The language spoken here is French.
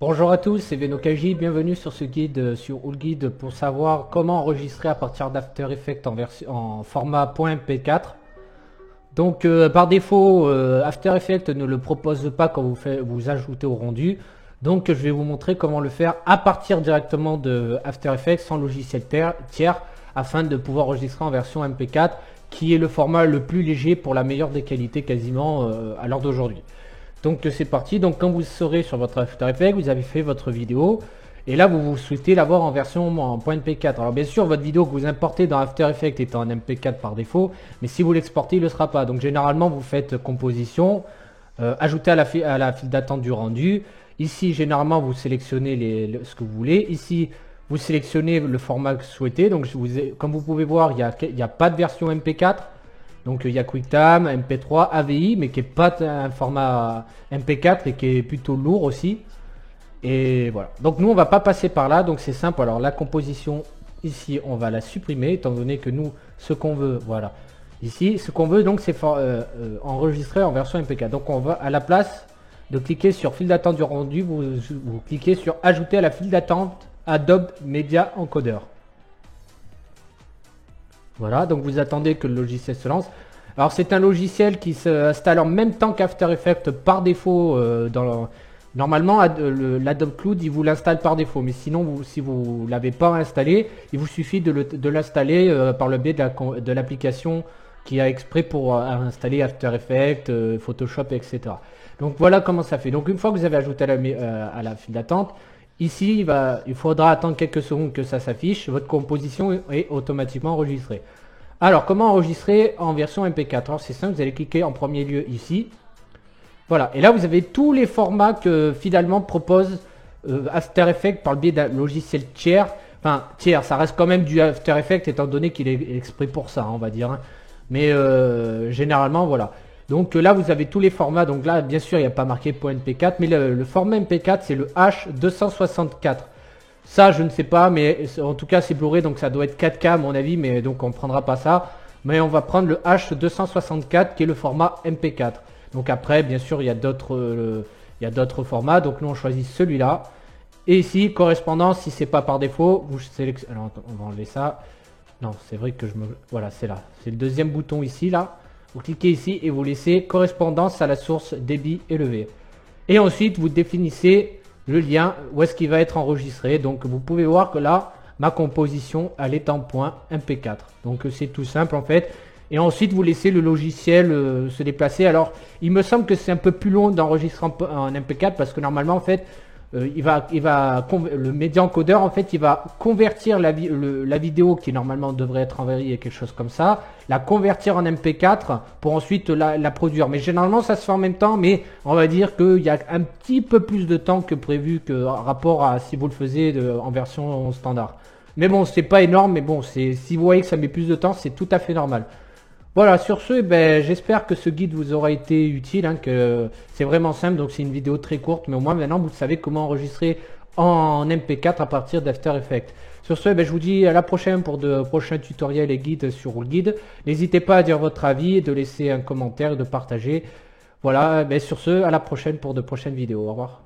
Bonjour à tous, c'est Venokaji, bienvenue sur ce guide sur Oulguide pour savoir comment enregistrer à partir d'After Effects en format .mp4. Donc par défaut, After Effects ne le propose pas quand vous ajoutez au rendu. Donc je vais vous montrer comment le faire à partir directement de After Effects sans logiciel tiers afin de pouvoir enregistrer en version MP4 qui est le format le plus léger pour la meilleure des qualités quasiment à l'heure d'aujourd'hui. Donc c'est parti, donc quand vous serez sur votre After Effects, vous avez fait votre vidéo et là vous souhaitez l'avoir en version en .mp4. Alors bien sûr votre vidéo que vous importez dans After Effects est en mp4 par défaut, mais si vous l'exportez il ne le sera pas. Donc généralement vous faites composition, ajouter à la file d'attente du rendu. Ici généralement vous sélectionnez ce que vous voulez. Ici vous sélectionnez le format que vous souhaitez. Donc comme vous pouvez voir il n'y a pas de version mp4. Donc il y a QuickTime, MP3, AVI, mais qui n'est pas un format MP4 et qui est plutôt lourd aussi. Et voilà. Donc nous on va pas passer par là, donc c'est simple. Alors la composition ici on va la supprimer étant donné que nous ce qu'on veut, voilà. Ici ce qu'on veut donc c'est enregistrer en version MP4. Donc on va à la place de cliquer sur file d'attente du rendu, vous cliquez sur ajouter à la file d'attente Adobe Media Encoder. Voilà, donc vous attendez que le logiciel se lance. Alors c'est un logiciel qui s'installe en même temps qu'After Effects par défaut. Normalement, l'Adobe Cloud, il vous l'installe par défaut. Mais sinon, si vous ne l'avez pas installé, il vous suffit de l'installer par le biais de l'application qui a exprès pour installer After Effects, Photoshop, etc. Donc voilà comment ça fait. Donc une fois que vous avez ajouté à la file d'attente, ici, il faudra attendre quelques secondes que ça s'affiche. Votre composition est automatiquement enregistrée. Alors, comment enregistrer en version MP4? Alors, c'est simple, vous allez cliquer en premier lieu ici. Voilà, et là, vous avez tous les formats que finalement propose After Effects par le biais d'un logiciel tiers. Enfin, tiers, ça reste quand même du After Effects étant donné qu'il est exprès pour ça, on va dire. Mais généralement, voilà. Donc là, vous avez tous les formats. Donc là, bien sûr, il n'y a pas marqué .mp4, mais le format MP4, c'est le H264. Ça, je ne sais pas, mais en tout cas, c'est Blu-ray, donc ça doit être 4K à mon avis, mais donc on ne prendra pas ça. Mais on va prendre le H264, qui est le format MP4. Donc après, bien sûr, il y a d'autres formats. Donc nous, on choisit celui-là. Et ici, correspondance, si c'est pas par défaut, vous sélectionnez. Alors, on va enlever ça. Non, c'est vrai que voilà, c'est là. C'est le deuxième bouton ici, là. Vous cliquez ici et vous laissez correspondance à la source débit élevé. Et ensuite, vous définissez le lien où est-ce qu'il va être enregistré. Donc, vous pouvez voir que là, ma composition, elle est en .mp4. Donc, c'est tout simple en fait. Et ensuite, vous laissez le logiciel se déplacer. Alors, il me semble que c'est un peu plus long d'enregistrer en mp4 parce que normalement, en fait, le média encodeur en fait il va convertir la vidéo qui normalement devrait être envoyée quelque chose comme ça, la convertir en MP4 pour ensuite la produire. Mais généralement ça se fait en même temps, mais on va dire qu'il y a un petit peu plus de temps que prévu que rapport à si vous le faisiez en version standard. Mais bon, c'est pas énorme, mais bon, si vous voyez que ça met plus de temps, c'est tout à fait normal. Voilà, sur ce, j'espère que ce guide vous aura été utile, que c'est vraiment simple, donc c'est une vidéo très courte, mais au moins maintenant vous savez comment enregistrer en MP4 à partir d'After Effects. Sur ce, je vous dis à la prochaine pour de prochains tutoriels et guides sur Oulguide. N'hésitez pas à dire votre avis et de laisser un commentaire et de partager. Voilà, sur ce, à la prochaine pour de prochaines vidéos. Au revoir.